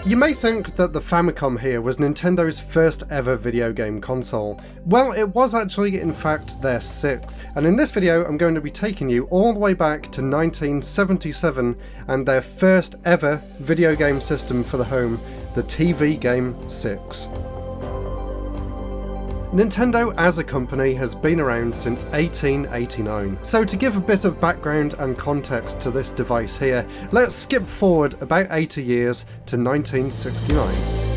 You may think that the Famicom here was Nintendo's first ever video game console. Well, it was actually in fact their sixth, and in this video I'm going to be taking you all the way back to 1977 and their first ever video game system for the home, the TV Game 6. Nintendo as a company has been around since 1889, so to give a bit of background and context to this device here, let's skip forward about 80 years to 1969.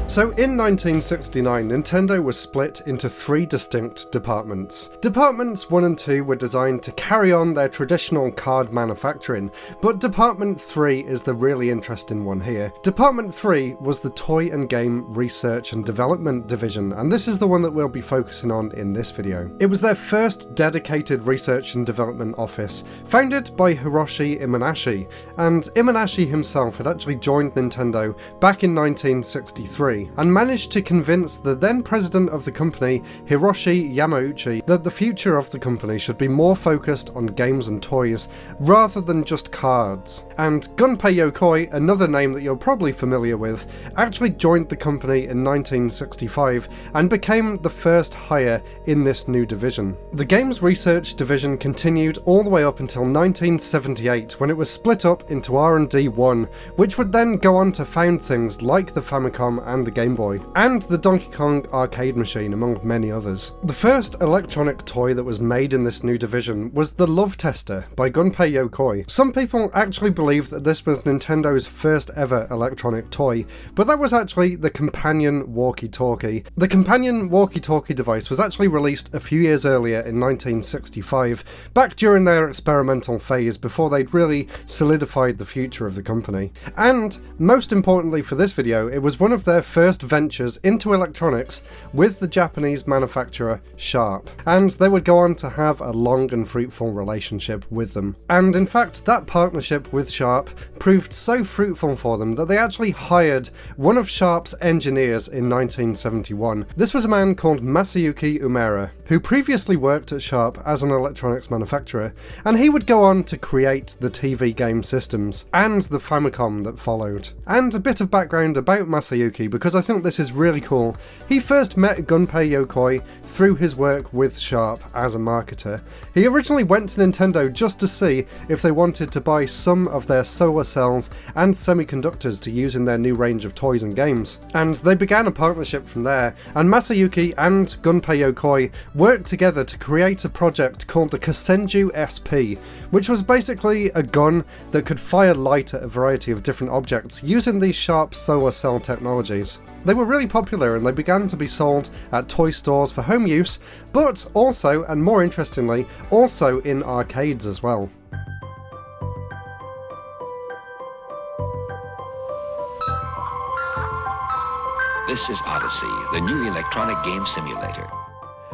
So in 1969, Nintendo was split into three distinct departments. Departments 1 and 2 were designed to carry on their traditional card manufacturing, but Department 3 is the really interesting one here. Department 3 was the Toy and Game Research and Development Division, and this is the one that we'll be focusing on in this video. It was their first dedicated research and development office, founded by Hiroshi Imanishi, and Imanishi himself had actually joined Nintendo back in 1963. And managed to convince the then president of the company, Hiroshi Yamauchi, that the future of the company should be more focused on games and toys rather than just cards. And Gunpei Yokoi, another name that you're probably familiar with, actually joined the company in 1965 and became the first hire in this new division. The Games Research Division continued all the way up until 1978 when it was split up into R&D 1, which would then go on to found things like the Famicom and the Game Boy, and the Donkey Kong arcade machine, among many others. The first electronic toy that was made in this new division was the Love Tester by Gunpei Yokoi. Some people actually believe that this was Nintendo's first ever electronic toy, but that was actually the companion walkie-talkie. The companion walkie-talkie device was actually released a few years earlier in 1965, back during their experimental phase before they'd really solidified the future of the company. And, most importantly for this video, it was one of their first ventures into electronics with the Japanese manufacturer Sharp, and they would go on to have a long and fruitful relationship with them. And in fact, that partnership with Sharp proved so fruitful for them that they actually hired one of Sharp's engineers in 1971. This was a man called Masayuki Uemura, who previously worked at Sharp as an electronics manufacturer, and he would go on to create the TV game systems and the Famicom that followed. And a bit of background about Masayuki, because I think this is really cool. He first met Gunpei Yokoi through his work with Sharp as a marketer. He originally went to Nintendo just to see if they wanted to buy some of their solar cells and semiconductors to use in their new range of toys and games. And they began a partnership from there, and Masayuki and Gunpei Yokoi worked together to create a project called the Kōsenjū SP, which was basically a gun that could fire light at a variety of different objects using these Sharp solar cell technologies. They were really popular and they began to be sold at toy stores for home use, but also, and more interestingly, also in arcades as well. This is Odyssey, the new electronic game simulator.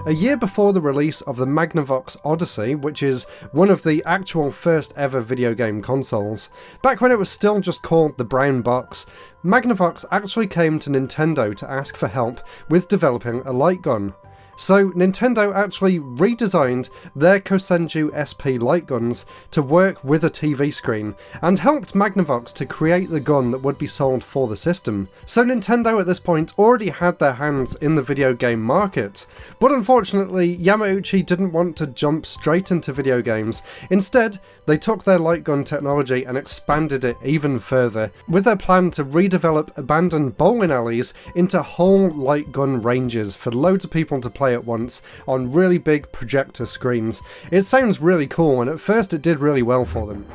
A year before the release of the Magnavox Odyssey, which is one of the actual first ever video game consoles, back when it was still just called the Brown Box, Magnavox actually came to Nintendo to ask for help with developing a light gun. So Nintendo actually redesigned their Kōsenjū SP light guns to work with a TV screen, and helped Magnavox to create the gun that would be sold for the system. So Nintendo at this point already had their hands in the video game market, but unfortunately Yamauchi didn't want to jump straight into video games. Instead, they took their light gun technology and expanded it even further, with their plan to redevelop abandoned bowling alleys into whole light gun ranges for loads of people to play at once on really big projector screens. It sounds really cool, and at first it did really well for them.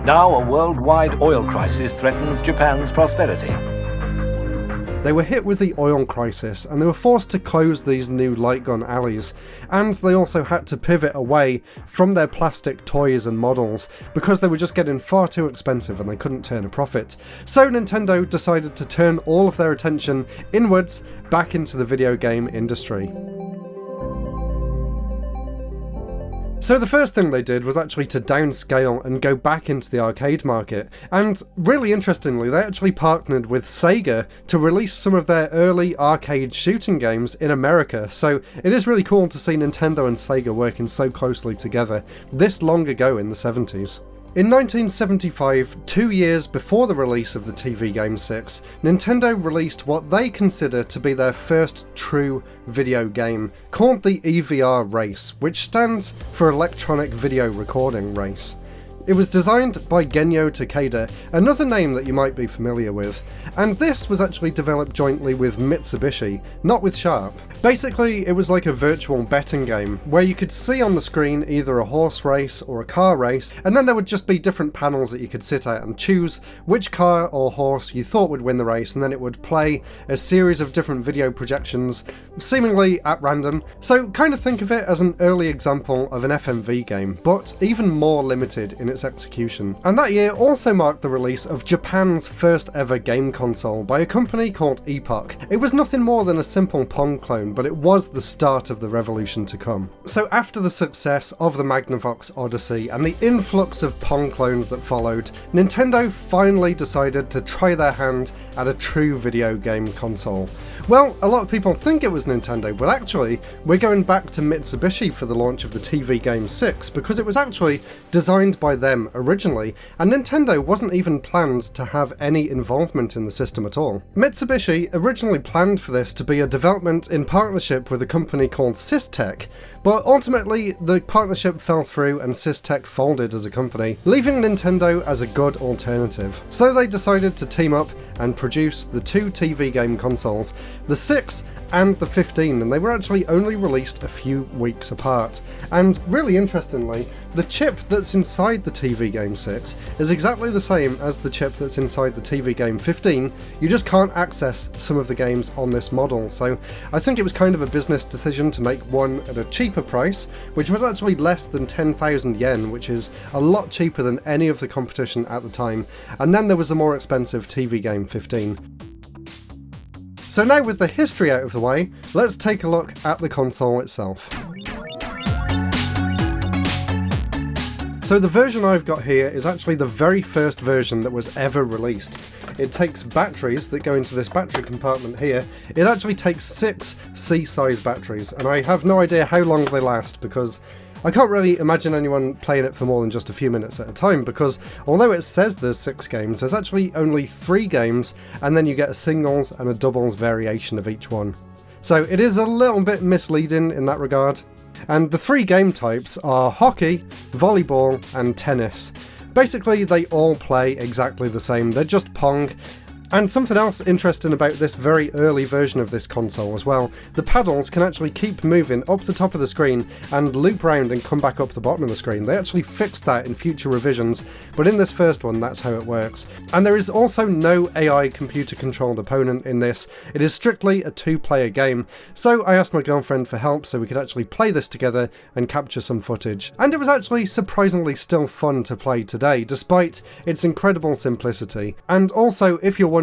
Now a worldwide oil crisis threatens Japan's prosperity. They were hit with the oil crisis and they were forced to close these new light gun alleys, and they also had to pivot away from their plastic toys and models because they were just getting far too expensive and they couldn't turn a profit. So Nintendo decided to turn all of their attention inwards back into the video game industry. So the first thing they did was actually to downscale and go back into the arcade market, and really interestingly, they actually partnered with SEGA to release some of their early arcade shooting games in America, so it is really cool to see Nintendo and SEGA working so closely together this long ago in the 70s. In 1975, 2 years before the release of the TV game 6, Nintendo released what they consider to be their first true video game, called the EVR Race, which stands for Electronic Video Recording Race. It was designed by Genyo Takeda, another name that you might be familiar with, and this was actually developed jointly with Mitsubishi, not with Sharp. Basically, it was like a virtual betting game, where you could see on the screen either a horse race or a car race, and then there would just be different panels that you could sit at and choose which car or horse you thought would win the race, and then it would play a series of different video projections, seemingly at random. So kind of think of it as an early example of an FMV game, but even more limited in its execution. And that year also marked the release of Japan's first ever game console by a company called Epoch. It was nothing more than a simple Pong clone, but it was the start of the revolution to come. So after the success of the Magnavox Odyssey and the influx of Pong clones that followed, Nintendo finally decided to try their hand at a true video game console. Well, a lot of people think it was Nintendo, but actually, we're going back to Mitsubishi for the launch of the TV game 6, because it was actually designed by them originally, and Nintendo wasn't even planned to have any involvement in the system at all. Mitsubishi originally planned for this to be a development in partnership with a company called Systech, but ultimately the partnership fell through and Systech folded as a company, leaving Nintendo as a good alternative. So they decided to team up and produce the two TV game consoles, the 6 and the 15, and they were actually only released a few weeks apart. And really interestingly, the chip that's inside the TV game 6 is exactly the same as the chip that's inside the TV game 15, you just can't access some of the games on this model. So I think it was kind of a business decision to make one at a cheaper price, which was actually less than 10,000 yen, which is a lot cheaper than any of the competition at the time, and then there was a more expensive TV game 15. So now with the history out of the way, let's take a look at the console itself. So the version I've got here is actually the very first version that was ever released. It takes batteries that go into this battery compartment here. It actually takes 6 C-size batteries, and I have no idea how long they last, because I can't really imagine anyone playing it for more than just a few minutes at a time, because although it says there's 6 games, there's actually only 3 games, and then you get a singles and a doubles variation of each one. So it is a little bit misleading in that regard. And the 3 game types are hockey, volleyball, and tennis. Basically, they all play exactly the same, they're just Pong. And something else interesting about this very early version of this console as well, the paddles can actually keep moving up the top of the screen and loop round and come back up the bottom of the screen. They actually fixed that in future revisions, but in this first one that's how it works. And there is also no AI computer controlled opponent in this, it is strictly a 2-player game, so I asked my girlfriend for help so we could actually play this together and capture some footage. And it was actually surprisingly still fun to play today, despite its incredible simplicity. And also, if you're wondering,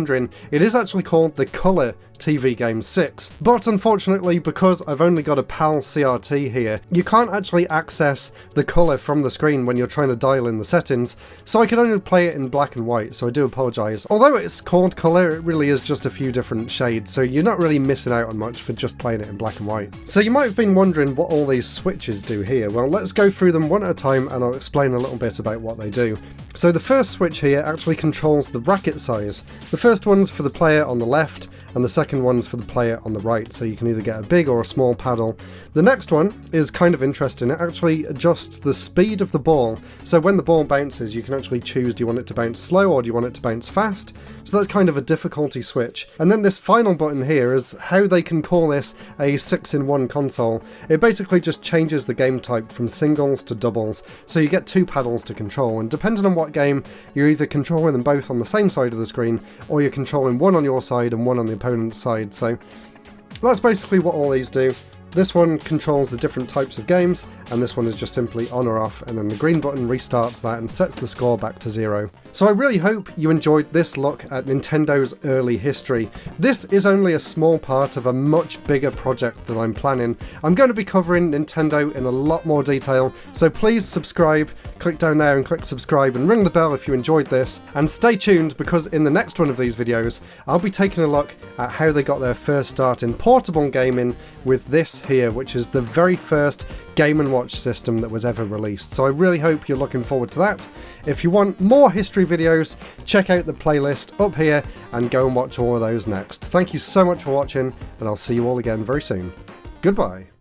it is actually called the Colour TV game 6, but unfortunately, because I've only got a PAL CRT here, you can't actually access the colour from the screen when you're trying to dial in the settings, so I can only play it in black and white, so I do apologise. Although it's called colour, it really is just a few different shades, so you're not really missing out on much for just playing it in black and white. So you might have been wondering what all these switches do here. Well, let's go through them one at a time and I'll explain a little bit about what they do. So the first switch here actually controls the racket size. The first one's for the player on the left, and the second one's for the player on the right, so you can either get a big or a small paddle. The next one is kind of interesting, it actually adjusts the speed of the ball, so when the ball bounces you can actually choose, do you want it to bounce slow or do you want it to bounce fast? So that's kind of a difficulty switch. And then this final button here is how they can call this a 6-in-1 console. It basically just changes the game type from singles to doubles, so you get 2 paddles to control, and depending on what game, you're either controlling them both on the same side of the screen, or you're controlling one on your side and one on the opponent's side. So that's basically what all these do. This one controls the different types of games, and this one is just simply on or off, and then the green button restarts that and sets the score back to 0. So I really hope you enjoyed this look at Nintendo's early history. This is only a small part of a much bigger project that I'm planning. I'm going to be covering Nintendo in a lot more detail, so please subscribe, click down there and click subscribe and ring the bell if you enjoyed this, and stay tuned because in the next one of these videos I'll be taking a look at how they got their first start in portable gaming with this here, which is the very first Game & Watch system that was ever released. So I really hope you're looking forward to that. If you want more history videos, check out the playlist up here and go and watch all of those next. Thank you so much for watching, and I'll see you all again very soon. Goodbye.